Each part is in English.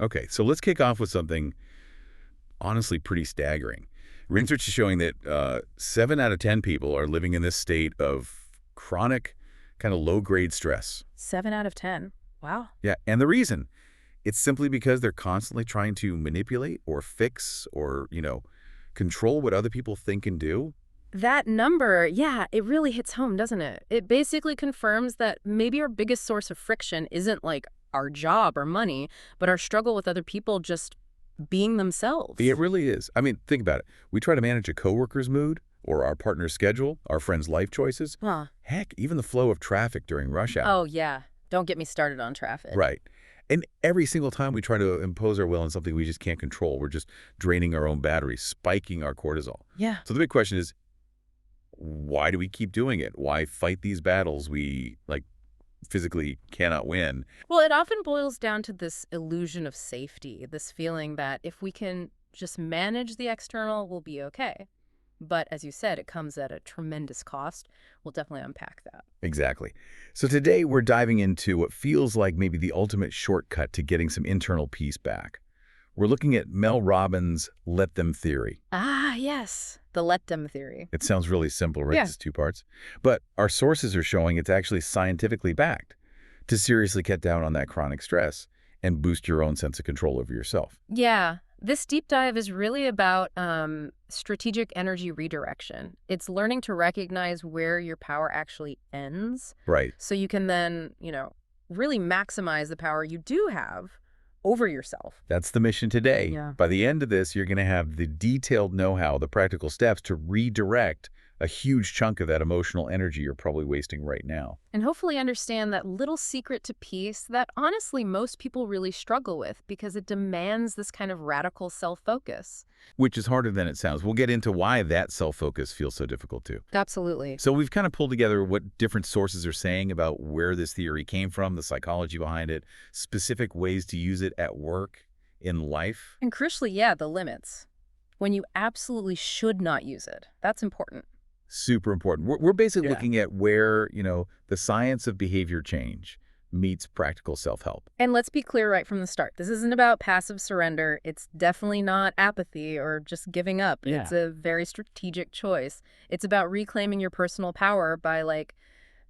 Okay, so let's kick off with something honestly pretty staggering. Research is showing that 7 out of 10 people are living in this state of chronic, kind of low-grade stress. 7 out of 10. Wow. Yeah, and the reason, it's simply because they're constantly trying to manipulate or fix or, control what other people think and do. That number, yeah, it really hits home, doesn't it? It basically confirms that maybe our biggest source of friction isn't like our job or money, but our struggle with other people just being themselves. It really is. I mean, think about it. We try to manage a coworker's mood or our partner's schedule, our friend's life choices. Huh. Heck, even the flow of traffic during rush hour. Oh, yeah. Don't get me started on traffic. Right. And every single time we try to impose our will on something we just can't control, we're just draining our own batteries, spiking our cortisol. Yeah. So the big question is, why do we keep doing it? Why fight these battles we, physically cannot win? Well, it often boils down to this illusion of safety, this feeling that if we can just manage the external, we'll be okay. But as you said, it comes at a tremendous cost. We'll definitely unpack that. Exactly. So today we're diving into what feels like maybe the ultimate shortcut to getting some internal peace back. We're looking at Mel Robbins' Let Them theory. Ah, yes. The let them theory. It sounds really simple, right? Yeah. It's 2 parts. But our sources are showing it's actually scientifically backed to seriously cut down on that chronic stress and boost your own sense of control over yourself. Yeah. This deep dive is really about strategic energy redirection. It's learning to recognize where your power actually ends. Right. So you can then, really maximize the power you do have over yourself. That's the mission today. Yeah. By the end of this, you're going to have the detailed know-how, the practical steps to redirect a huge chunk of that emotional energy you're probably wasting right now. And hopefully understand that little secret to peace that honestly most people really struggle with because it demands this kind of radical self-focus. Which is harder than it sounds. We'll get into why that self-focus feels so difficult too. Absolutely. So we've kind of pulled together what different sources are saying about where this theory came from, the psychology behind it, specific ways to use it at work, in life. And crucially, yeah, the limits. When you absolutely should not use it. That's important. Super important. We're basically Yeah. looking at where, the science of behavior change meets practical self-help. And let's be clear right from the start. This isn't about passive surrender. It's definitely not apathy or just giving up. Yeah. It's a very strategic choice. It's about reclaiming your personal power by,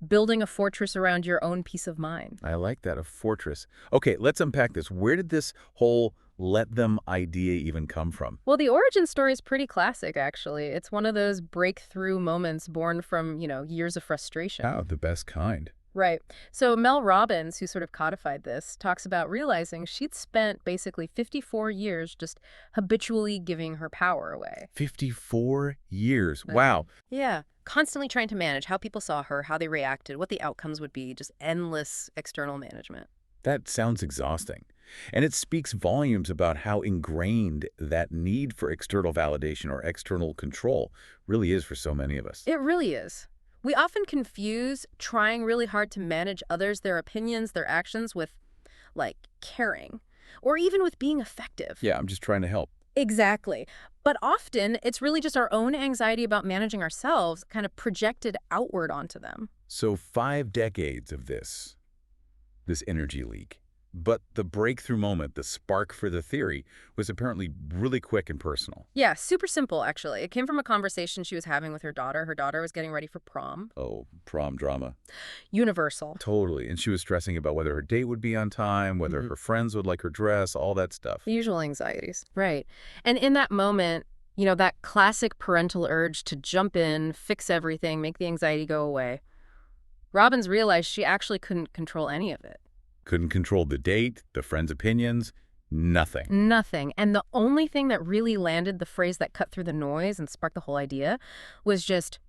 building a fortress around your own peace of mind. I like that, a fortress. Okay, let's unpack this. Where did this whole let them idea even come from? Well, the origin story is pretty classic, actually. It's one of those breakthrough moments born from, years of frustration. Oh, the best kind. Right. So Mel Robbins, who sort of codified this, talks about realizing she'd spent basically 54 years just habitually giving her power away. 54 years. Wow. Yeah. Constantly trying to manage how people saw her, how they reacted, what the outcomes would be, just endless external management. That sounds exhausting. And it speaks volumes about how ingrained that need for external validation or external control really is for so many of us. It really is. We often confuse trying really hard to manage others, their opinions, their actions with, caring, or even with being effective. Yeah, I'm just trying to help. Exactly. But often, it's really just our own anxiety about managing ourselves kind of projected outward onto them. So 5 decades of this energy leak. But the breakthrough moment, the spark for the theory, was apparently really quick and personal. Yeah, super simple, actually. It came from a conversation she was having with her daughter. Her daughter was getting ready for prom. Oh, prom drama. Universal. Totally. And she was stressing about whether her date would be on time, whether her friends would like her dress, all that stuff. The usual anxieties. Right. And in that moment, that classic parental urge to jump in, fix everything, make the anxiety go away, Robbins realized she actually couldn't control any of it. Couldn't control the date, the friends' opinions, nothing. Nothing. And the only thing that really landed the phrase that cut through the noise and sparked the whole idea was just,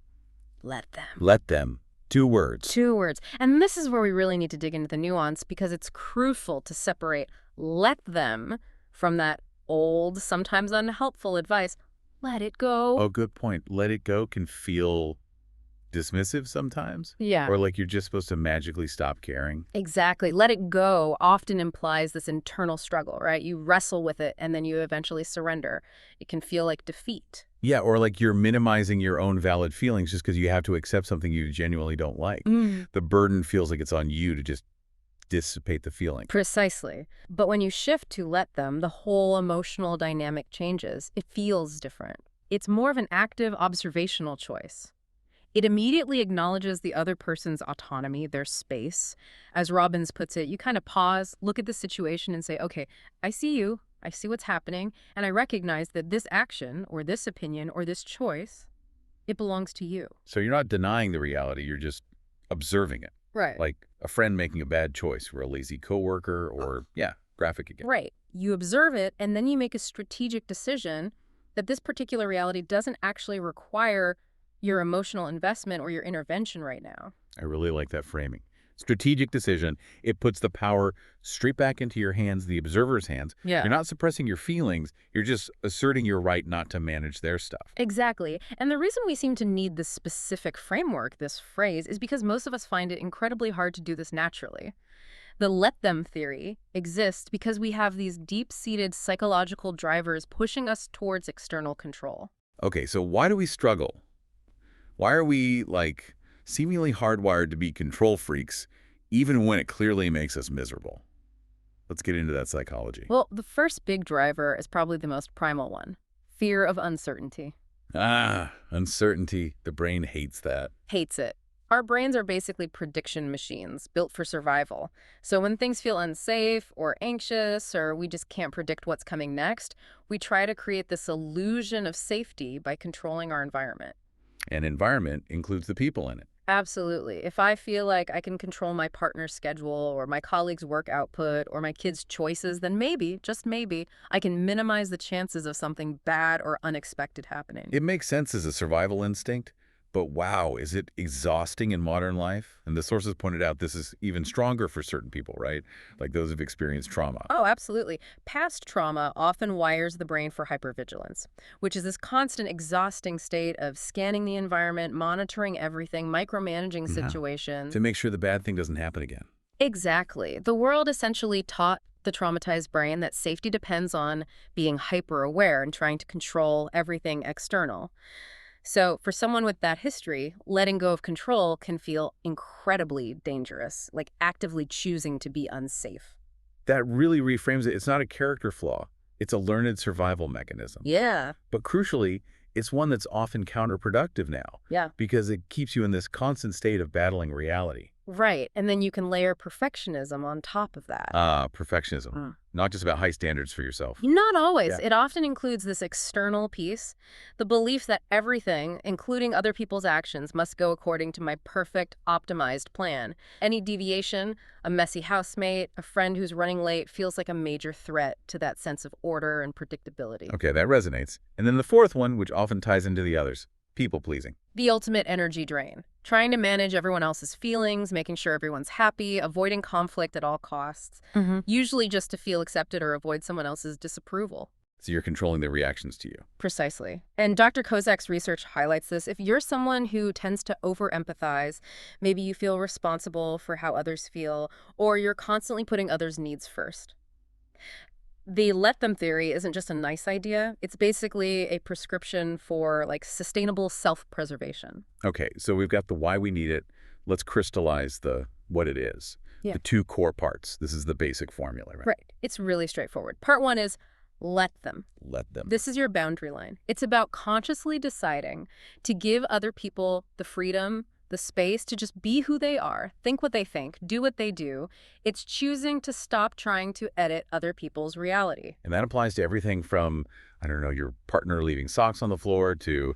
let them. Let them. 2 words. 2 words. And this is where we really need to dig into the nuance because it's crucial to separate let them from that old, sometimes unhelpful advice, let it go. Oh, good point. Let it go can feel dismissive sometimes. Yeah. Or like you're just supposed to magically stop caring. Exactly. Let it go often implies this internal struggle, right? You wrestle with it and then you eventually surrender. It can feel like defeat. Yeah, or like you're minimizing your own valid feelings just because you have to accept something you genuinely don't like. The burden feels like it's on you to just dissipate the feeling. Precisely. But when you shift to let them, the whole emotional dynamic changes. It feels different. It's more of an active observational choice. It immediately acknowledges the other person's autonomy, their space. As Robbins puts it, you kind of pause, look at the situation and say, okay, I see you, I see what's happening, and I recognize that this action or this opinion or this choice, it belongs to you. So you're not denying the reality, you're just observing it. Right. Like a friend making a bad choice or a lazy coworker or, graphic again. Right. You observe it, and then you make a strategic decision that this particular reality doesn't actually require your emotional investment or your intervention right now. I really like that framing. Strategic decision. It puts the power straight back into your hands, the observer's hands. Yeah. You're not suppressing your feelings. You're just asserting your right not to manage their stuff. Exactly. And the reason we seem to need this specific framework, this phrase, is because most of us find it incredibly hard to do this naturally. The let them theory exists because we have these deep-seated psychological drivers pushing us towards external control. Okay, so why do we struggle? Why are we, seemingly hardwired to be control freaks, even when it clearly makes us miserable? Let's get into that psychology. Well, the first big driver is probably the most primal one: fear of uncertainty. Uncertainty. The brain hates that. Hates it. Our brains are basically prediction machines built for survival. So when things feel unsafe or anxious or we just can't predict what's coming next, we try to create this illusion of safety by controlling our environment. And environment includes the people in it. Absolutely. If I feel like I can control my partner's schedule or my colleague's work output or my kids' choices, then maybe, just maybe, I can minimize the chances of something bad or unexpected happening. It makes sense as a survival instinct, but wow, is it exhausting in modern life? And the sources pointed out this is even stronger for certain people, right? Like those who've experienced trauma. Oh, absolutely. Past trauma often wires the brain for hypervigilance, which is this constant exhausting state of scanning the environment, monitoring everything, micromanaging situations. To make sure the bad thing doesn't happen again. Exactly. The world essentially taught the traumatized brain that safety depends on being hyper-aware and trying to control everything external. So for someone with that history, letting go of control can feel incredibly dangerous, like actively choosing to be unsafe. That really reframes it. It's not a character flaw. It's a learned survival mechanism. Yeah. But crucially, it's one that's often counterproductive now. Yeah. Because it keeps you in this constant state of battling reality. Right. And then you can layer perfectionism on top of that. Perfectionism. Not just about high standards for yourself. Not always. Yeah. It often includes this external piece, the belief that everything, including other people's actions, must go according to my perfect, optimized plan. Any deviation, a messy housemate, a friend who's running late, feels like a major threat to that sense of order and predictability. Okay, that resonates. And then the fourth one, which often ties into the others, people-pleasing. The ultimate energy drain. Trying to manage everyone else's feelings, making sure everyone's happy, avoiding conflict at all costs, usually just to feel accepted or avoid someone else's disapproval. So you're controlling their reactions to you. Precisely. And Dr. Kozak's research highlights this. If you're someone who tends to over-empathize, maybe you feel responsible for how others feel, or you're constantly putting others' needs first. The let them theory isn't just a nice idea. It's basically a prescription for sustainable self-preservation. Okay, so we've got the why we need it. Let's crystallize the what it is. Yeah. The two core parts. This is the basic formula, right? Right. It's really straightforward. Part one is let them. Let them. This is your boundary line. It's about consciously deciding to give other people the freedom, the space to just be who they are, think what they think, do what they do. It's choosing to stop trying to edit other people's reality. And that applies to everything from, your partner leaving socks on the floor to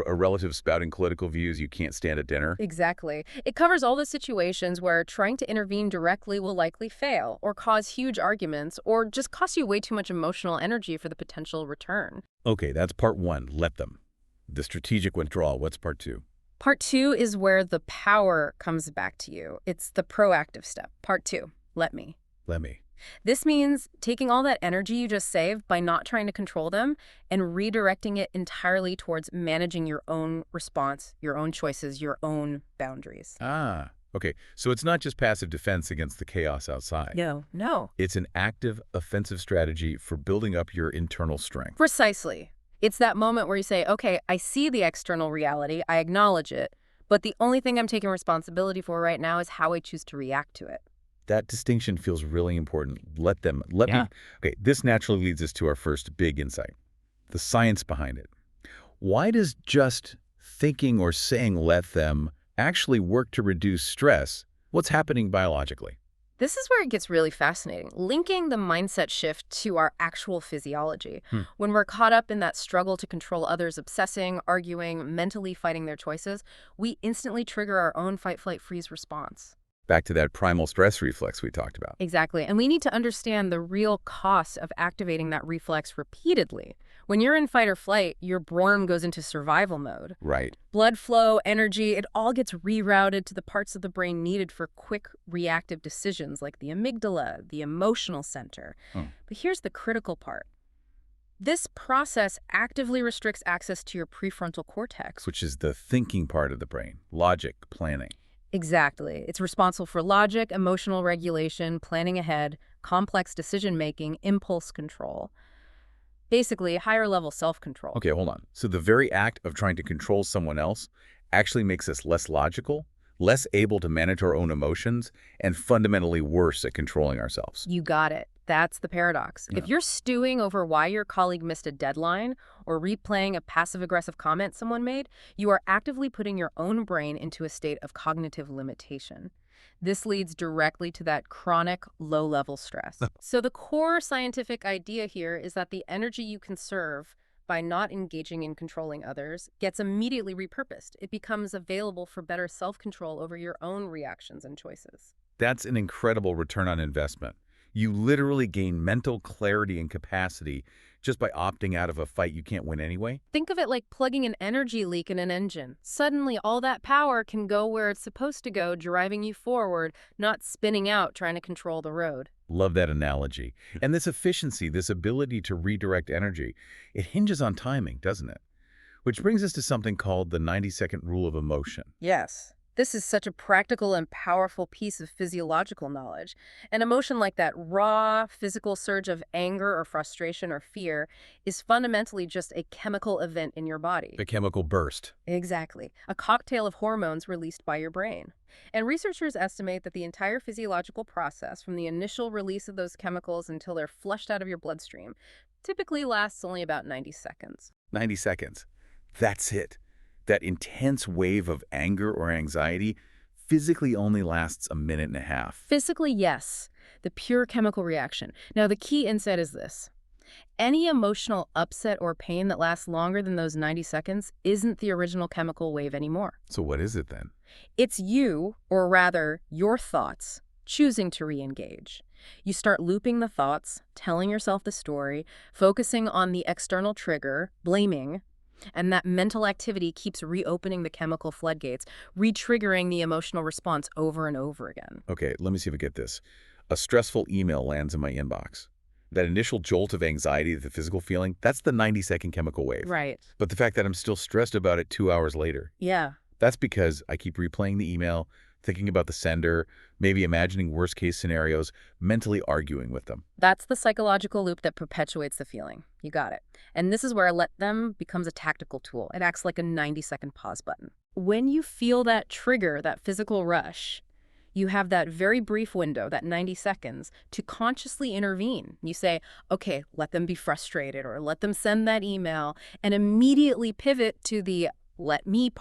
a relative spouting political views you can't stand at dinner. Exactly. It covers all the situations where trying to intervene directly will likely fail or cause huge arguments or just cost you way too much emotional energy for the potential return. Okay, that's part one, let them. The strategic withdrawal, what's part two? Part two is where the power comes back to you. It's the proactive step. Part two, let me. Let me. This means taking all that energy you just saved by not trying to control them and redirecting it entirely towards managing your own response, your own choices, your own boundaries. Okay. So it's not just passive defense against the chaos outside. No. It's an active offensive strategy for building up your internal strength. Precisely. It's that moment where you say, okay, I see the external reality, I acknowledge it, But the only thing I'm taking responsibility for right now is how I choose to react to it. That distinction feels really important. Let me. Okay, this naturally leads us to our first big insight, the science behind it. Why does just thinking or saying let them actually work to reduce stress? What's happening biologically? This is where it gets really fascinating, linking the mindset shift to our actual physiology. When we're caught up in that struggle to control others, obsessing, arguing, mentally fighting their choices, we instantly trigger our own fight, flight, freeze response. Back to that primal stress reflex we talked about. Exactly. And we need to understand the real cost of activating that reflex repeatedly. When you're in fight or flight, your brain goes into survival mode. Right. Blood flow, energy, it all gets rerouted to the parts of the brain needed for quick reactive decisions like the amygdala, the emotional center. But here's the critical part. This process actively restricts access to your prefrontal cortex. Which is the thinking part of the brain, logic, planning. Exactly. It's responsible for logic, emotional regulation, planning ahead, complex decision-making, impulse control. Basically, higher-level self-control. Okay, hold on. So the very act of trying to control someone else actually makes us less logical, less able to manage our own emotions, and fundamentally worse at controlling ourselves. You got it. That's the paradox. Yeah. If you're stewing over why your colleague missed a deadline or replaying a passive-aggressive comment someone made, you are actively putting your own brain into a state of cognitive limitation. This leads directly to that chronic, low-level stress. So the core scientific idea here is that the energy you conserve by not engaging in controlling others gets immediately repurposed. It becomes available for better self-control over your own reactions and choices. That's an incredible return on investment. You literally gain mental clarity and capacity just by opting out of a fight you can't win anyway. Think of it like plugging an energy leak in an engine. Suddenly, all that power can go where it's supposed to go, driving you forward, not spinning out trying to control the road. Love that analogy. And this efficiency, this ability to redirect energy, it hinges on timing, doesn't it? Which brings us to something called the 90-second rule of emotion. Yes. This is such a practical and powerful piece of physiological knowledge. An emotion like that raw, physical surge of anger or frustration or fear is fundamentally just a chemical event in your body. The chemical burst. Exactly. A cocktail of hormones released by your brain. And researchers estimate that the entire physiological process, from the initial release of those chemicals until they're flushed out of your bloodstream, typically lasts only about 90 seconds. 90 seconds. That's it. That intense wave of anger or anxiety physically only lasts a minute and a half. Physically, yes. The pure chemical reaction. Now, the key insight is this. Any emotional upset or pain that lasts longer than those 90 seconds isn't the original chemical wave anymore. So what is it then? It's you, or rather, your thoughts, choosing to re-engage. You start looping the thoughts, telling yourself the story, focusing on the external trigger, blaming, and that mental activity keeps reopening the chemical floodgates, re-triggering the emotional response over and over again. Okay, let me see if I get this. A stressful email lands in my inbox. That initial jolt of anxiety, the physical feeling, that's the 90-second chemical wave. Right. But the fact that I'm still stressed about it 2 hours later, Yeah. that's because I keep replaying the email, thinking about the sender, maybe imagining worst-case scenarios, mentally arguing with them. That's the psychological loop that perpetuates the feeling. You got it. And this is where let them becomes a tactical tool. It acts like a 90-second pause button. When you feel that trigger, that physical rush, you have that very brief window, that 90 seconds, to consciously intervene. You say, okay, let them be frustrated or let them send that email, and immediately pivot to the let me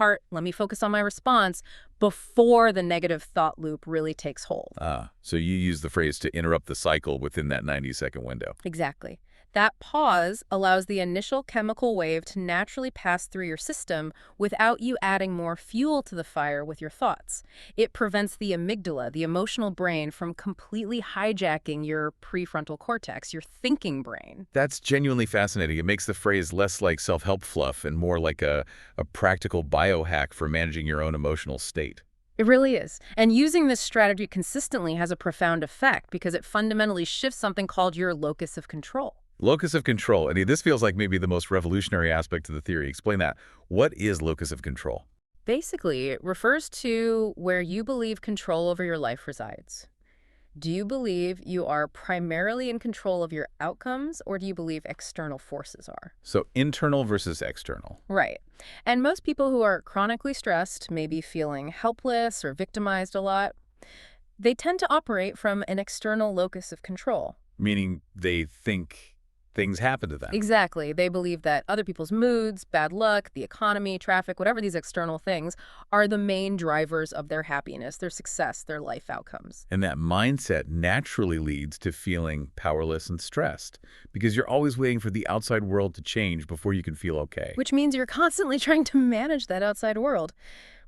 focus on my response before the negative thought loop really takes hold. So you use the phrase to interrupt the cycle within that 90-second window. Exactly. That pause allows the initial chemical wave to naturally pass through your system without you adding more fuel to the fire with your thoughts. It prevents the amygdala, the emotional brain, from completely hijacking your prefrontal cortex, your thinking brain. That's genuinely fascinating. It makes the phrase less like self-help fluff and more like a practical biohack for managing your own emotional state. It really is. And using this strategy consistently has a profound effect because it fundamentally shifts something called your locus of control. Locus of control. And this feels like maybe the most revolutionary aspect of the theory. Explain that. What is locus of control? Basically, it refers to where you believe control over your life resides. Do you believe you are primarily in control of your outcomes, or do you believe external forces are? So internal versus external. Right. And most people who are chronically stressed, maybe feeling helpless or victimized a lot, they tend to operate from an external locus of control. Meaning they think things happen to them. Exactly. They believe that other people's moods, bad luck, the economy, traffic, whatever these external things, are the main drivers of their happiness, their success, their life outcomes. And that mindset naturally leads to feeling powerless and stressed because you're always waiting for the outside world to change before you can feel okay. Which means you're constantly trying to manage that outside world.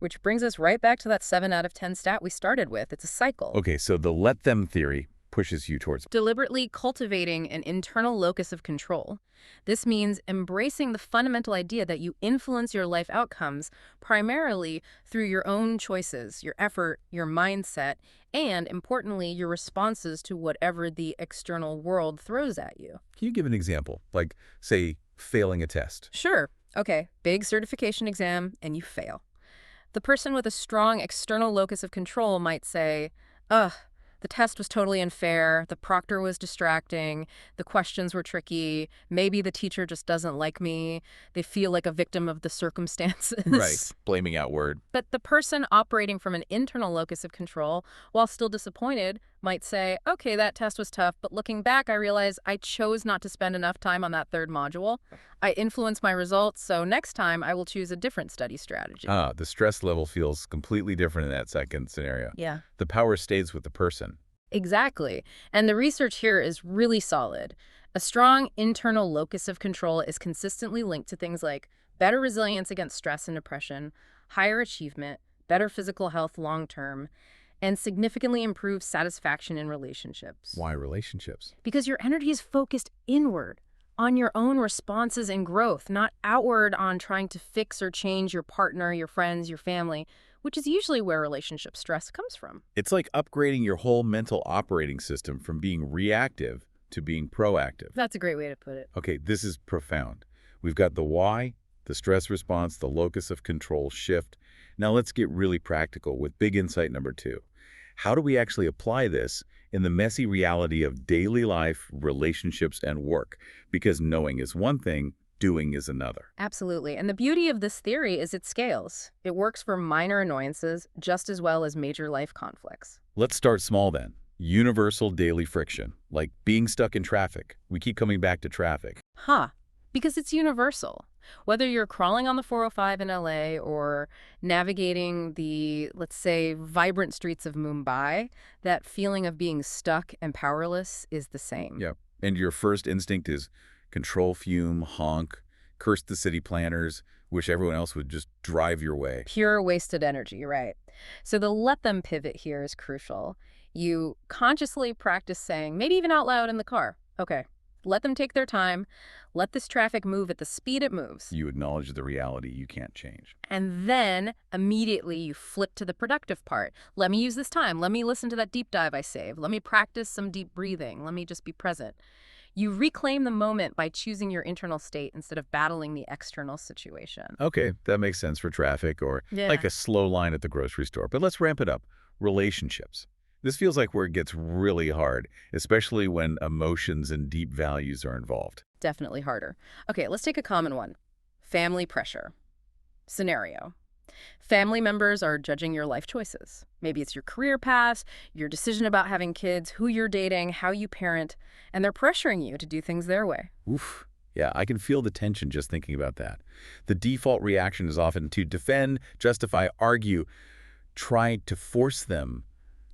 Which brings us right back to that 7 out of 10 stat we started with. It's a cycle. Okay, so the let them theory pushes you towards Deliberately cultivating an internal locus of control. This means embracing the fundamental idea that you influence your life outcomes primarily through your own choices, your effort, your mindset, and, importantly, your responses to whatever the external world throws at you. Can you give an example? Like, say, failing a test. Sure. Okay, big certification exam, and you fail. The person with a strong external locus of control might say, ugh, the test was totally unfair, the proctor was distracting, the questions were tricky, maybe the teacher just doesn't like me, they feel like a victim of the circumstances. Right. Blaming outward. But the person operating from an internal locus of control, while still disappointed, might say, okay, that test was tough, but looking back, I realize I chose not to spend enough time on that third module. I influenced my results, so next time I will choose a different study strategy. The stress level feels completely different in that second scenario. Yeah. The power stays with the person. Exactly. And the research here is really solid. A strong internal locus of control is consistently linked to things like better resilience against stress and depression, higher achievement, better physical health long-term, and significantly improved satisfaction in relationships. Why relationships? Because your energy is focused inward on your own responses and growth, not outward on trying to fix or change your partner, your friends, your family, which is usually where relationship stress comes from. It's like upgrading your whole mental operating system from being reactive to being proactive. That's a great way to put it. Okay, this is profound. We've got the why, the stress response, the locus of control shift. Now let's get really practical with big insight number 2. How do we actually apply this in the messy reality of daily life, relationships, and work? Because knowing is one thing, doing is another. Absolutely. And the beauty of this theory is it scales. It works for minor annoyances just as well as major life conflicts. Let's start small then. Universal daily friction, like being stuck in traffic. We keep coming back to traffic. Because it's universal. Whether you're crawling on the 405 in LA or navigating the, let's say, vibrant streets of Mumbai, that feeling of being stuck and powerless is the same. Yeah. And your first instinct is control fume, honk, curse the city planners, wish everyone else would just drive your way. Pure wasted energy, right? So the let them pivot here is crucial. You consciously practice saying, maybe even out loud in the car, okay, let them take their time. Let this traffic move at the speed it moves. You acknowledge the reality you can't change. And then immediately you flip to the productive part. Let me use this time. Let me listen to that deep dive I saved. Let me practice some deep breathing. Let me just be present. You reclaim the moment by choosing your internal state instead of battling the external situation. Okay, that makes sense for traffic or Yeah. like a slow line at the grocery store. But let's ramp it up. Relationships. This feels like where it gets really hard, especially when emotions and deep values are involved. Definitely harder. Okay, let's take a common one. Family pressure. Scenario. Family members are judging your life choices. Maybe it's your career path, your decision about having kids, who you're dating, how you parent, and they're pressuring you to do things their way. Oof. Yeah, I can feel the tension just thinking about that. The default reaction is often to defend, justify, argue, try to force them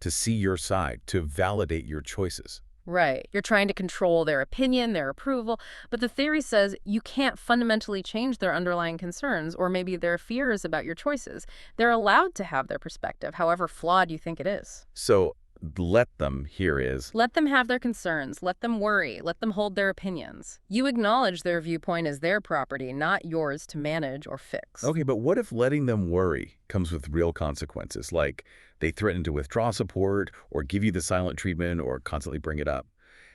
to see your side, to validate your choices. Right. You're trying to control their opinion, their approval, but the theory says you can't fundamentally change their underlying concerns or maybe their fears about your choices. They're allowed to have their perspective, however flawed you think it is. So let them here is. Let them have their concerns. Let them worry. Let them hold their opinions. You acknowledge their viewpoint as their property, not yours to manage or fix. Okay, but what if letting them worry comes with real consequences, like they threaten to withdraw support or give you the silent treatment or constantly bring it up?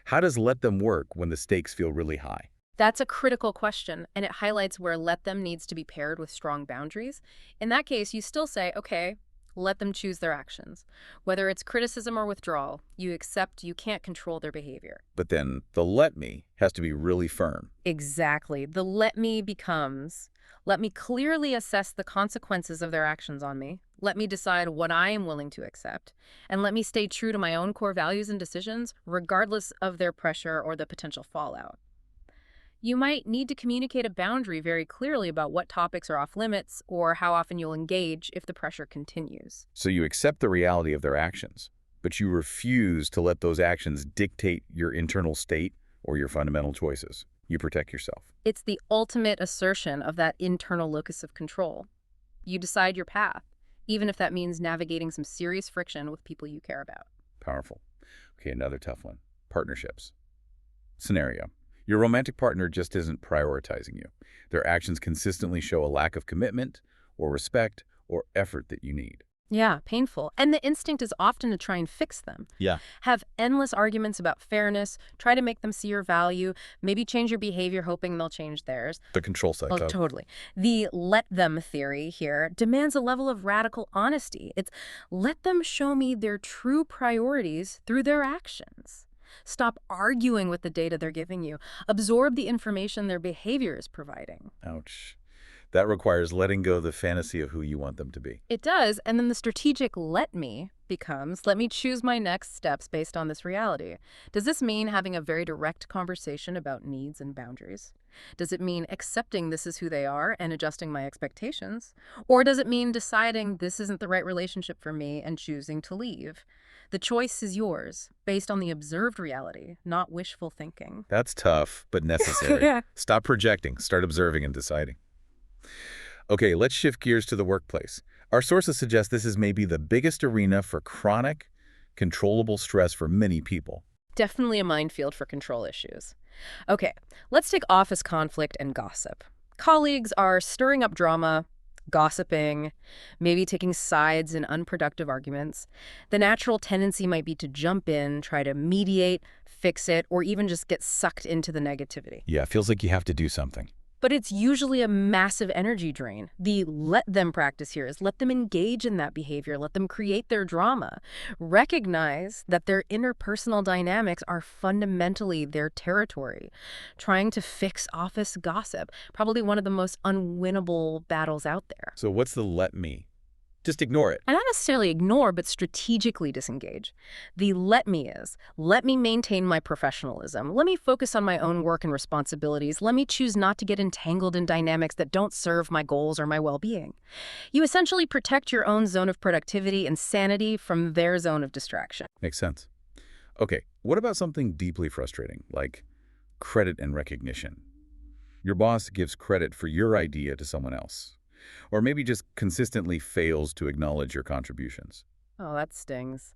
How does let them work when the stakes feel really high? That's a critical question, and it highlights where let them needs to be paired with strong boundaries. In that case, you still say, okay, Let them choose their actions. Whether it's criticism or withdrawal, you accept you can't control their behavior. But then the let me has to be really firm. Exactly. The let me becomes, let me clearly assess the consequences of their actions on me. Let me decide what I am willing to accept. And let me stay true to my own core values and decisions, regardless of their pressure or the potential fallout. You might need to communicate a boundary very clearly about what topics are off limits or how often you'll engage if the pressure continues. So you accept the reality of their actions, but you refuse to let those actions dictate your internal state or your fundamental choices. You protect yourself. It's the ultimate assertion of that internal locus of control. You decide your path, even if that means navigating some serious friction with people you care about. Powerful. Okay, another tough one. Partnerships. Scenario. Your romantic partner just isn't prioritizing you. Their actions consistently show a lack of commitment or respect or effort that you need. Yeah, painful. And the instinct is often to try and fix them. Yeah. Have endless arguments about fairness, try to make them see your value, maybe change your behavior hoping they'll change theirs. The control psycho. Oh, totally. The let them theory here demands a level of radical honesty. It's let them show me their true priorities through their actions. Stop arguing with the data they're giving you. Absorb the information their behavior is providing. Ouch. That requires letting go of the fantasy of who you want them to be. It does, and then the strategic let me becomes, let me choose my next steps based on this reality. Does this mean having a very direct conversation about needs and boundaries? Does it mean accepting this is who they are and adjusting my expectations? Or does it mean deciding this isn't the right relationship for me and choosing to leave? The choice is yours, based on the observed reality, not wishful thinking. That's tough, but necessary. Yeah. Stop projecting, start observing and deciding. Okay, let's shift gears to the workplace. Our sources suggest this is maybe the biggest arena for chronic, controllable stress for many people. Definitely a minefield for control issues. Okay, let's take office conflict and gossip. Colleagues are stirring up drama, gossiping, maybe taking sides in unproductive arguments. The natural tendency might be to jump in, try to mediate, fix it, or even just get sucked into the negativity. Yeah, it feels like you have to do something. But it's usually a massive energy drain. The let them practice here is let them engage in that behavior, let them create their drama. Recognize that their interpersonal dynamics are fundamentally their territory. Trying to fix office gossip, probably one of the most unwinnable battles out there. So what's the let me? Just ignore it. And not necessarily ignore, but strategically disengage. The let me is, let me maintain my professionalism. Let me focus on my own work and responsibilities. Let me choose not to get entangled in dynamics that don't serve my goals or my well-being. You essentially protect your own zone of productivity and sanity from their zone of distraction. Makes sense. Okay, what about something deeply frustrating, like credit and recognition? Your boss gives credit for your idea to someone else. Or maybe just consistently fails to acknowledge your contributions. Oh, that stings.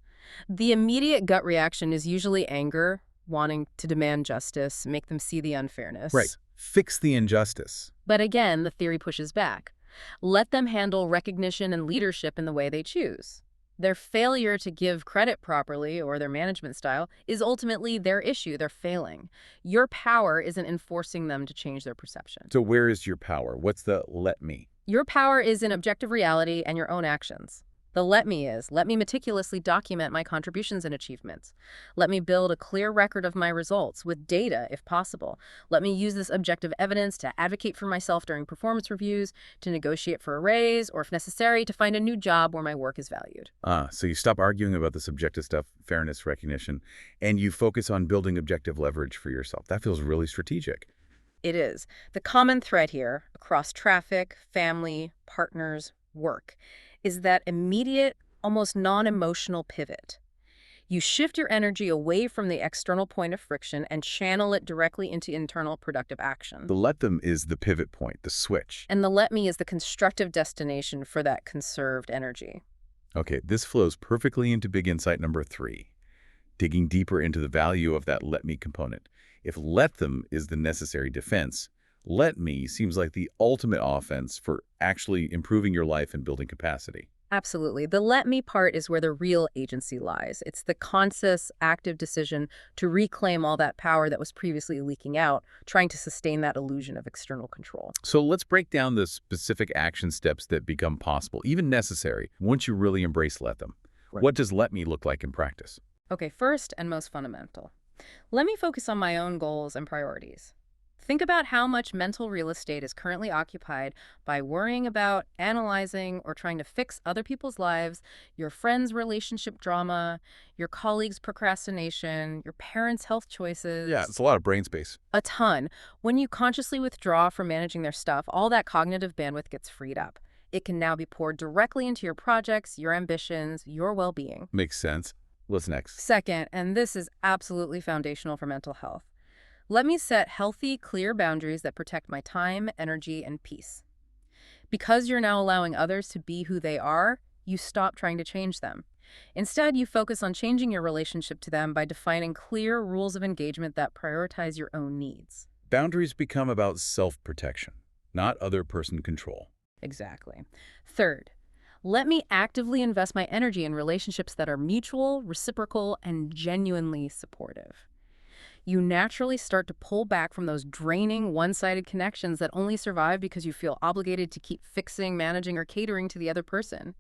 The immediate gut reaction is usually anger, wanting to demand justice, make them see the unfairness. Right. Fix the injustice. But again, the theory pushes back. Let them handle recognition and leadership in the way they choose. Their failure to give credit properly, or their management style, is ultimately their issue. They're failing. Your power isn't enforcing them to change their perception. So where is your power? What's the let me? Your power is in objective reality and your own actions. The let me is, let me meticulously document my contributions and achievements. Let me build a clear record of my results with data, if possible. Let me use this objective evidence to advocate for myself during performance reviews, to negotiate for a raise, or if necessary, to find a new job where my work is valued. So you stop arguing about the subjective stuff, fairness, recognition, and you focus on building objective leverage for yourself. That feels really strategic. It is. The common thread here, across traffic, family, partners, work, is that immediate, almost non-emotional pivot. You shift your energy away from the external point of friction and channel it directly into internal productive action. The let them is the pivot point, the switch. And the let me is the constructive destination for that conserved energy. Okay, this flows perfectly into big insight number 3, digging deeper into the value of that let me component. If let them is the necessary defense, let me seems like the ultimate offense for actually improving your life and building capacity. Absolutely. The let me part is where the real agency lies. It's the conscious, active decision to reclaim all that power that was previously leaking out, trying to sustain that illusion of external control. So let's break down the specific action steps that become possible, even necessary, once you really embrace let them. Right. What does let me look like in practice? Okay, first and most fundamental. Let me focus on my own goals and priorities. Think about how much mental real estate is currently occupied by worrying about, analyzing, or trying to fix other people's lives, your friends' relationship drama, your colleagues' procrastination, your parents' health choices. Yeah, it's a lot of brain space. A ton. When you consciously withdraw from managing their stuff, all that cognitive bandwidth gets freed up. It can now be poured directly into your projects, your ambitions, your well-being. Makes sense. What's next? Second, and this is absolutely foundational for mental health, let me set healthy, clear boundaries that protect my time, energy, and peace. Because you're now allowing others to be who they are, you stop trying to change them. Instead, you focus on changing your relationship to them by defining clear rules of engagement that prioritize your own needs. Boundaries become about self-protection, not other person control. Exactly. Third, let me actively invest my energy in relationships that are mutual, reciprocal, and genuinely supportive. You naturally start to pull back from those draining, one-sided connections that only survive because you feel obligated to keep fixing, managing, or catering to the other person.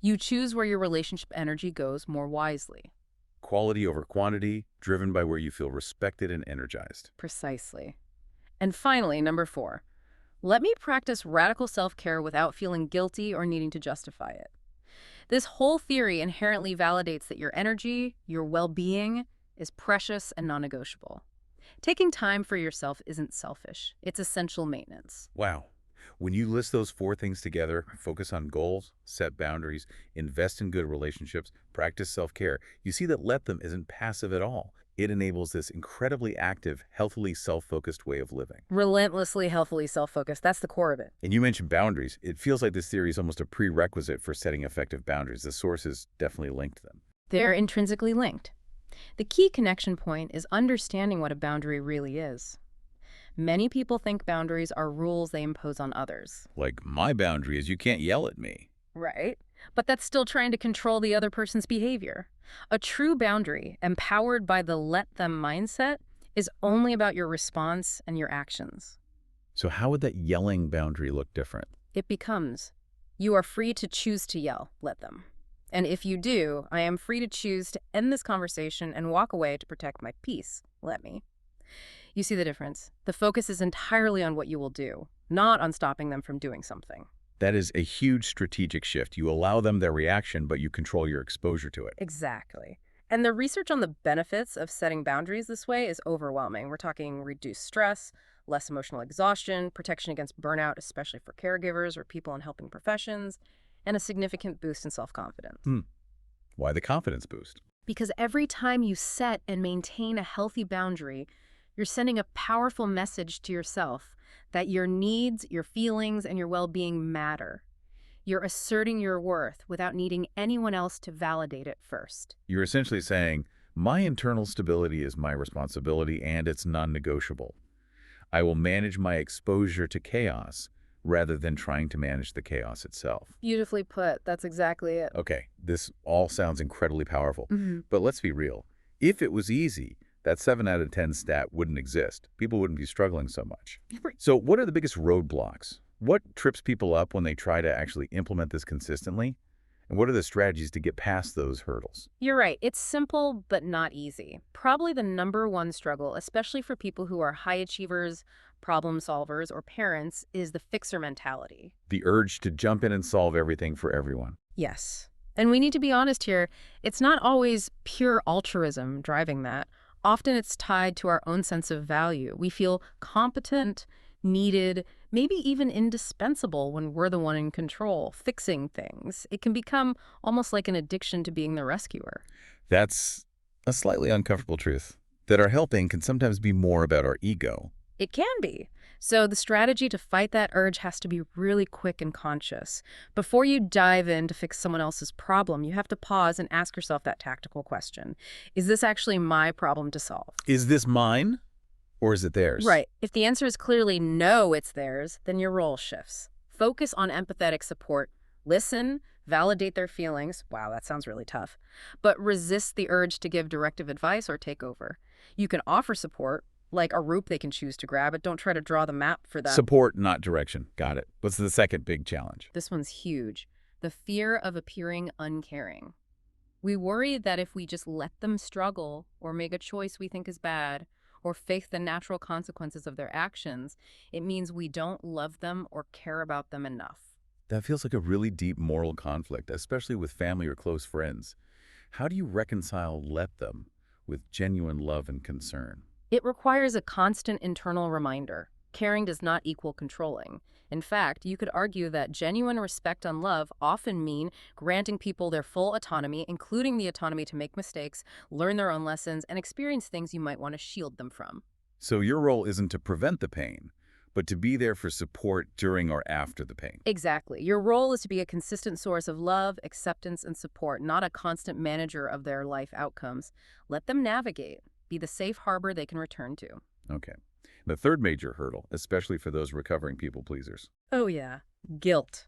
You choose where your relationship energy goes more wisely. Quality over quantity, driven by where you feel respected and energized. Precisely. And finally, number 4, let me practice radical self-care without feeling guilty or needing to justify it. This whole theory inherently validates that your energy, your well-being, is precious and non-negotiable. Taking time for yourself isn't selfish. It's essential maintenance. Wow. When you list those 4 things together, focus on goals, set boundaries, invest in good relationships, practice self-care, you see that let them isn't passive at all. It enables this incredibly active, healthily self-focused way of living. Relentlessly, healthily self-focused. That's the core of it. And you mentioned boundaries. It feels like this theory is almost a prerequisite for setting effective boundaries. The sources definitely linked them. They're intrinsically linked. The key connection point is understanding what a boundary really is. Many people think boundaries are rules they impose on others. Like, my boundary is you can't yell at me. Right. But that's still trying to control the other person's behavior. A true boundary, empowered by the let them mindset, is only about your response and your actions. So how would that yelling boundary look different? It becomes, you are free to choose to yell, let them. And if you do, I am free to choose to end this conversation and walk away to protect my peace, let me. You see the difference? The focus is entirely on what you will do, not on stopping them from doing something. That is a huge strategic shift. You allow them their reaction, but you control your exposure to it. Exactly. And the research on the benefits of setting boundaries this way is overwhelming. We're talking reduced stress, less emotional exhaustion, protection against burnout, especially for caregivers or people in helping professions, and a significant boost in self-confidence. Why the confidence boost? Because every time you set and maintain a healthy boundary, you're sending a powerful message to yourself that your needs, your feelings, and your well-being matter. You're asserting your worth without needing anyone else to validate it first. You're essentially saying, my internal stability is my responsibility and it's non-negotiable. I will manage my exposure to chaos rather than trying to manage the chaos itself. Beautifully put. That's exactly it. Okay, this all sounds incredibly powerful. But let's be real. If it was easy, that 7 out of 10 stat wouldn't exist. People wouldn't be struggling so much. So what are the biggest roadblocks? What trips people up when they try to actually implement this consistently? And what are the strategies to get past those hurdles? You're right. It's simple, but not easy. Probably the #1 struggle, especially for people who are high achievers, problem solvers, or parents, is the fixer mentality. The urge to jump in and solve everything for everyone. Yes. And we need to be honest here. It's not always pure altruism driving that. Often it's tied to our own sense of value. We feel competent, needed, maybe even indispensable when we're the one in control, fixing things. It can become almost like an addiction to being the rescuer. That's a slightly uncomfortable truth, that our helping can sometimes be more about our ego. It can be. So the strategy to fight that urge has to be really quick and conscious. Before you dive in to fix someone else's problem, you have to pause and ask yourself that tactical question. Is this actually my problem to solve? Is this mine or is it theirs? Right. If the answer is clearly no, it's theirs, then your role shifts. Focus on empathetic support. Listen, validate their feelings. Wow, that sounds really tough. But resist the urge to give directive advice or take over. You can offer support, like a rope they can choose to grab, but don't try to draw the map for them. Support, not direction. Got it. What's the second big challenge? This one's huge. The fear of appearing uncaring. We worry that if we just let them struggle or make a choice we think is bad or face the natural consequences of their actions, it means we don't love them or care about them enough. That feels like a really deep moral conflict, especially with family or close friends. How do you reconcile let them with genuine love and concern? It requires a constant internal reminder. Caring does not equal controlling. In fact, you could argue that genuine respect and love often mean granting people their full autonomy, including the autonomy to make mistakes, learn their own lessons, and experience things you might want to shield them from. So your role isn't to prevent the pain, but to be there for support during or after the pain. Exactly. Your role is to be a consistent source of love, acceptance, and support, not a constant manager of their life outcomes. Let them navigate. Be the safe harbor they can return to. Okay. The third major hurdle, especially for those recovering people pleasers. Oh yeah, guilt.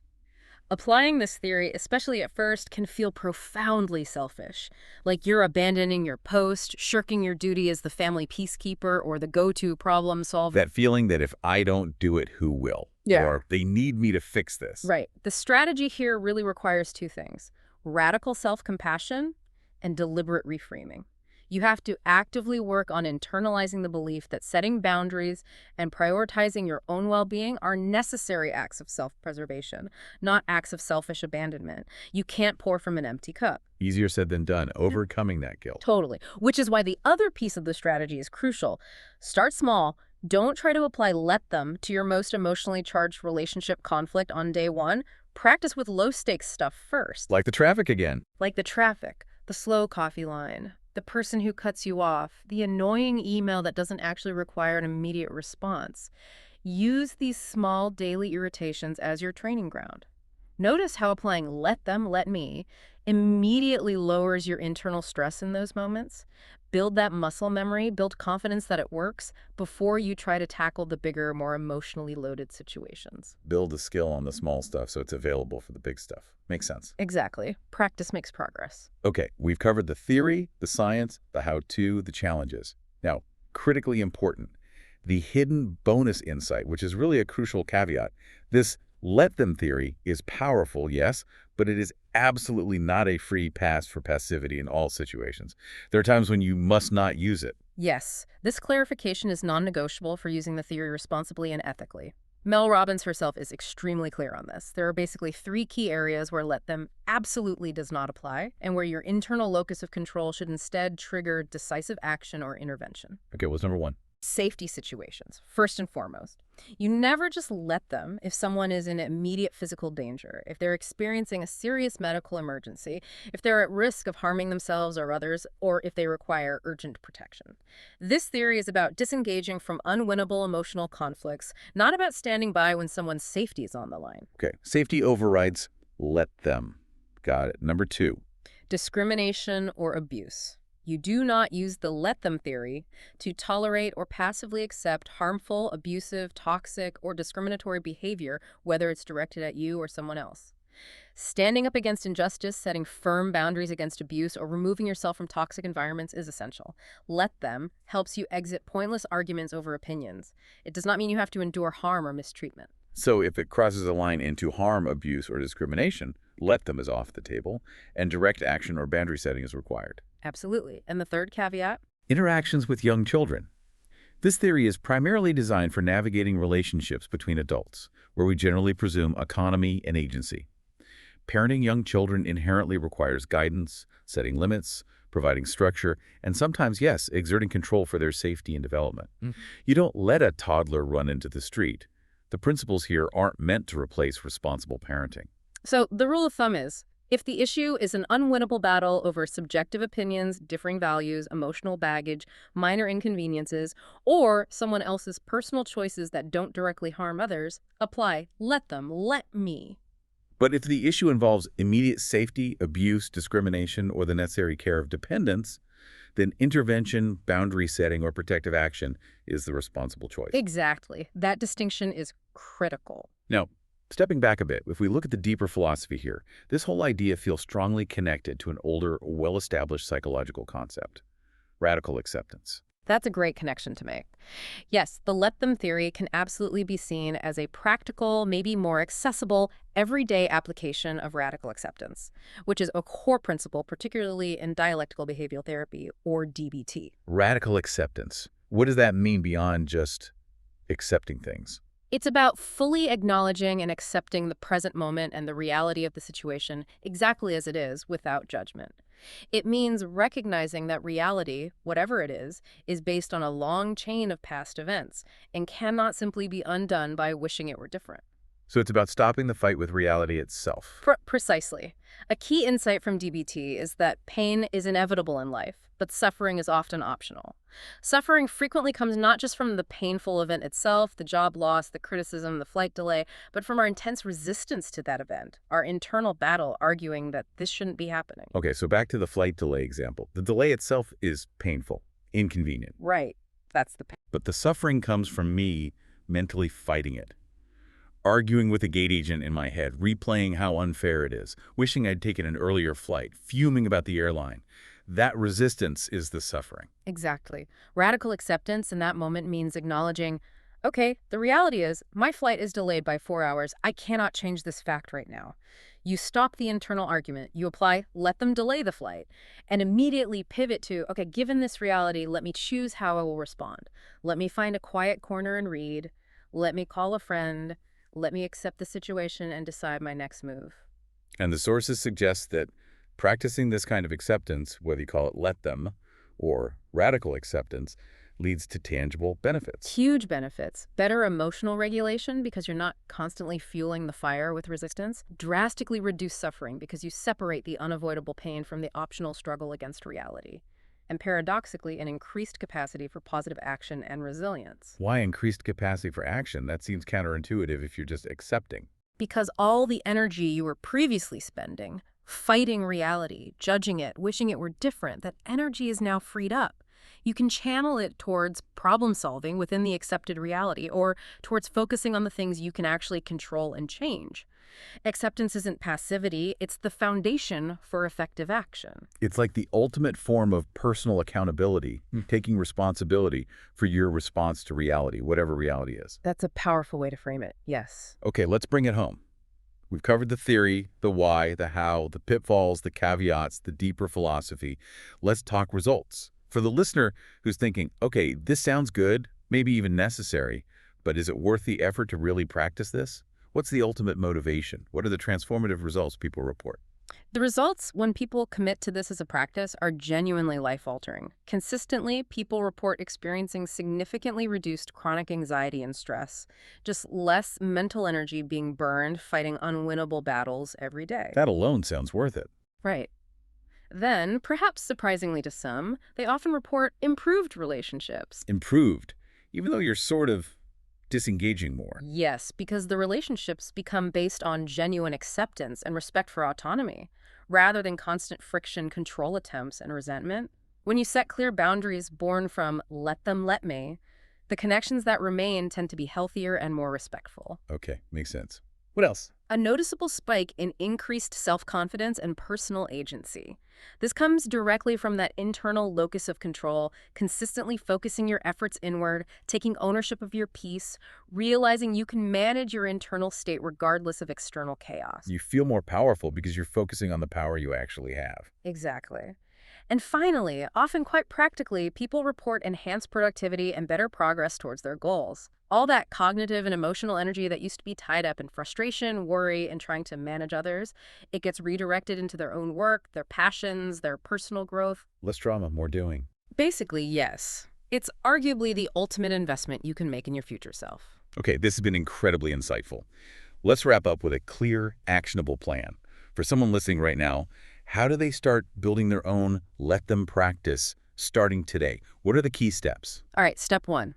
Applying this theory, especially at first, can feel profoundly selfish. Like you're abandoning your post, shirking your duty as the family peacekeeper or the go-to problem solver. That feeling that if I don't do it, who will? Yeah. Or they need me to fix this. Right. The strategy here really requires two things: radical self-compassion and deliberate reframing. You have to actively work on internalizing the belief that setting boundaries and prioritizing your own well-being are necessary acts of self-preservation, not acts of selfish abandonment. You can't pour from an empty cup. Easier said than done, overcoming that guilt. Totally. Which is why the other piece of the strategy is crucial. Start small. Don't try to apply let them to your most emotionally charged relationship conflict on day one. Practice with low-stakes stuff first. Like the traffic again. Like the traffic, the slow coffee line, the person who cuts you off, the annoying email that doesn't actually require an immediate response. Use these small daily irritations as your training ground. Notice how applying let them, let me immediately lowers your internal stress in those moments. Build that muscle memory, build confidence that it works before you try to tackle the bigger, more emotionally loaded situations. Build a skill on the small stuff so it's available for the big stuff. Makes sense. Exactly. Practice makes progress. Okay, we've covered the theory, the science, the how-to, the challenges. Now, critically important, the hidden bonus insight, which is really a crucial caveat. This let them theory is powerful, yes, but it is absolutely not a free pass for passivity in all situations. There are times when you must not use it. Yes, this clarification is non-negotiable for using the theory responsibly and ethically. Mel Robbins herself is extremely clear on this. There are basically 3 key areas where let them absolutely does not apply, and where your internal locus of control should instead trigger decisive action or intervention. Okay, what's number 1? Safety situations, first and foremost. You never just let them if someone is in immediate physical danger, if they're experiencing a serious medical emergency, if they're at risk of harming themselves or others, or if they require urgent protection. This theory is about disengaging from unwinnable emotional conflicts, not about standing by when someone's safety is on the line. Okay, safety overrides let them. Got it. Number 2. Discrimination or abuse. You do not use the let them theory to tolerate or passively accept harmful, abusive, toxic, or discriminatory behavior, whether it's directed at you or someone else. Standing up against injustice, setting firm boundaries against abuse, or removing yourself from toxic environments is essential. Let them helps you exit pointless arguments over opinions. It does not mean you have to endure harm or mistreatment. So if it crosses a line into harm, abuse, or discrimination, let them is off the table, and direct action or boundary setting is required. Absolutely. And the third caveat? Interactions with young children. This theory is primarily designed for navigating relationships between adults, where we generally presume autonomy and agency. Parenting young children inherently requires guidance, setting limits, providing structure, and sometimes, yes, exerting control for their safety and development. You don't let a toddler run into the street. The principles here aren't meant to replace responsible parenting. So the rule of thumb is, if the issue is an unwinnable battle over subjective opinions, differing values, emotional baggage, minor inconveniences, or someone else's personal choices that don't directly harm others, apply let them, let me. But if the issue involves immediate safety, abuse, discrimination, or the necessary care of dependents, then intervention, boundary setting, or protective action is the responsible choice. Exactly. That distinction is critical. Now, Stepping back a bit, if we look at the deeper philosophy here, this whole idea feels strongly connected to an older, well-established psychological concept: radical acceptance. That's a great connection to make. Yes, the let them theory can absolutely be seen as a practical, maybe more accessible, everyday application of radical acceptance, which is a core principle, particularly in dialectical behavioral therapy, or DBT. Radical acceptance. What does that mean beyond just accepting things? It's about fully acknowledging and accepting the present moment and the reality of the situation exactly as it is, without judgment. It means recognizing that reality, whatever it is based on a long chain of past events and cannot simply be undone by wishing it were different. So it's about stopping the fight with reality itself. Precisely. A key insight from DBT is that pain is inevitable in life, but suffering is often optional. Suffering frequently comes not just from the painful event itself, the job loss, the criticism, the flight delay, but from our intense resistance to that event, our internal battle arguing that this shouldn't be happening. Okay, so back to the flight delay example. The delay itself is painful, inconvenient. Right. That's the pain. But the suffering comes from me mentally fighting it. Arguing with a gate agent in my head, replaying how unfair it is, wishing I'd taken an earlier flight, fuming about the airline. That resistance is the suffering. Exactly. Radical acceptance in that moment means acknowledging, okay, the reality is my flight is delayed by 4 hours. I cannot change this fact right now. You stop the internal argument. You apply, let them delay the flight, and immediately pivot to, okay, given this reality, let me choose how I will respond. Let me find a quiet corner and read. Let me call a friend. Let me accept the situation and decide my next move. And the sources suggest that practicing this kind of acceptance, whether you call it let them or radical acceptance, leads to tangible benefits. Huge benefits. Better emotional regulation because you're not constantly fueling the fire with resistance. Drastically reduce suffering because you separate the unavoidable pain from the optional struggle against reality. And paradoxically, an increased capacity for positive action and resilience. Why increased capacity for action? That seems counterintuitive if you're just accepting. Because all the energy you were previously spending, fighting reality, judging it, wishing it were different, that energy is now freed up. You can channel it towards problem solving within the accepted reality, or towards focusing on the things you can actually control and change. Acceptance isn't passivity, it's the foundation for effective action. It's like the ultimate form of personal accountability, taking responsibility for your response to reality, whatever reality is. That's a powerful way to frame it, yes. Okay, let's bring it home. We've covered the theory, the why, the how, the pitfalls, the caveats, the deeper philosophy. Let's talk results. For the listener who's thinking, okay, this sounds good, maybe even necessary, but is it worth the effort to really practice this? What's the ultimate motivation? What are the transformative results people report? The results, when people commit to this as a practice, are genuinely life-altering. Consistently, people report experiencing significantly reduced chronic anxiety and stress, just less mental energy being burned fighting unwinnable battles every day. That alone sounds worth it. Right. Then, perhaps surprisingly to some, they often report improved relationships. Improved, even though you're sort of disengaging more. Yes, because the relationships become based on genuine acceptance and respect for autonomy, rather than constant friction, control attempts, and resentment. When you set clear boundaries born from let them let me, the connections that remain tend to be healthier and more respectful. Okay, makes sense. What else? A noticeable spike in increased self-confidence and personal agency. This comes directly from that internal locus of control, consistently focusing your efforts inward, taking ownership of your peace, realizing you can manage your internal state regardless of external chaos. You feel more powerful because you're focusing on the power you actually have. Exactly. And finally, often quite practically, people report enhanced productivity and better progress towards their goals. All that cognitive and emotional energy that used to be tied up in frustration, worry, and trying to manage others, it gets redirected into their own work, their passions, their personal growth. Less drama, more doing. Basically, yes. It's arguably the ultimate investment you can make in your future self. Okay, this has been incredibly insightful. Let's wrap up with a clear, actionable plan. For someone listening right now, how do they start building their own let them practice starting today? What are the key steps? All right, step 1.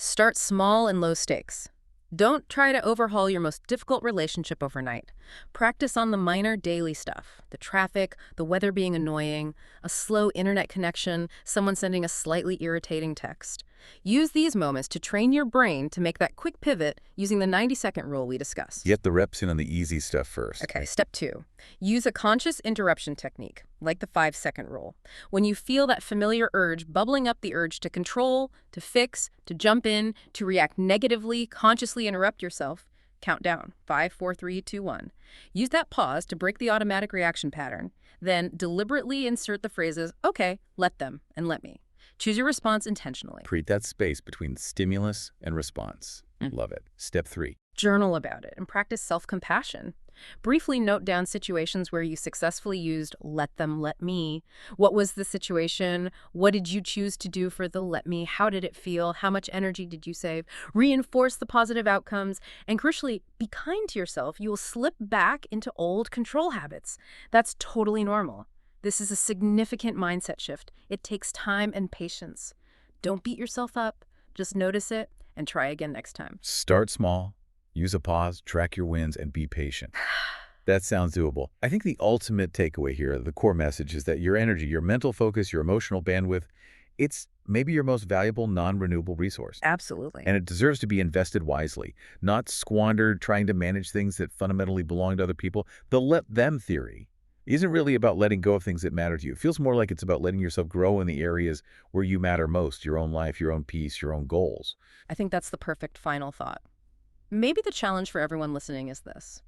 Start small and low stakes. Don't try to overhaul your most difficult relationship overnight. Practice on the minor daily stuff. The traffic, the weather being annoying, a slow internet connection, someone sending a slightly irritating text. Use these moments to train your brain to make that quick pivot using the 90-second rule we discussed. Get the reps in on the easy stuff first. Okay, step 2. Use a conscious interruption technique, like the 5-second rule. When you feel that familiar urge bubbling up, the urge to control, to fix, to jump in, to react negatively, consciously interrupt yourself, count down. 5, 4, 3, 2, 1. Use that pause to break the automatic reaction pattern. Then deliberately insert the phrases, okay, let them, and let me. Choose your response intentionally. Create that space between stimulus and response. Love it. Step 3. Journal about it and practice self-compassion. Briefly note down situations where you successfully used let them, let me. What was the situation? What did you choose to do for the let me? How did it feel? How much energy did you save? Reinforce the positive outcomes. And crucially, be kind to yourself. You will slip back into old control habits. That's totally normal. This is a significant mindset shift. It takes time and patience. Don't beat yourself up. Just notice it and try again next time. Start small, use a pause, track your wins, and be patient. That sounds doable. I think the ultimate takeaway here, the core message, is that your energy, your mental focus, your emotional bandwidth, it's maybe your most valuable non-renewable resource. Absolutely. And it deserves to be invested wisely, not squandered trying to manage things that fundamentally belong to other people. The let them theory isn't really about letting go of things that matter to you. It feels more like it's about letting yourself grow in the areas where you matter most, your own life, your own peace, your own goals. I think that's the perfect final thought. Maybe the challenge for everyone listening is this.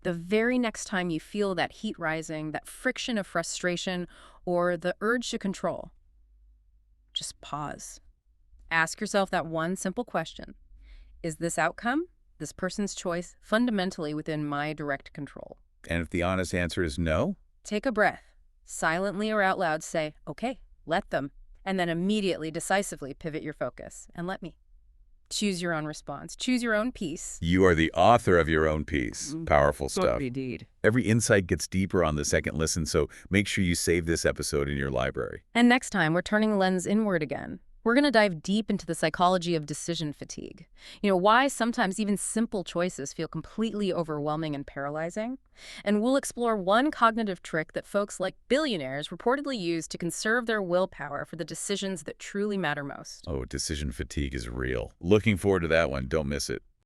The very next time you feel that heat rising, that friction of frustration, or the urge to control, just pause. Ask yourself that one simple question. Is this outcome, this person's choice, fundamentally within my direct control? And if the honest answer is no, take a breath. Silently or out loud say, okay, let them. And then immediately, decisively pivot your focus and let me. Choose your own response. Choose your own peace. you are the author of your own piece. Powerful stuff. Indeed. Every insight gets deeper on the second listen, so make sure you save this episode in your library. And next time, we're turning the lens inward again. We're going to dive deep into the psychology of decision fatigue. Why sometimes even simple choices feel completely overwhelming and paralyzing. And we'll explore one cognitive trick that folks like billionaires reportedly use to conserve their willpower for the decisions that truly matter most. Oh, decision fatigue is real. Looking forward to that one. Don't miss it.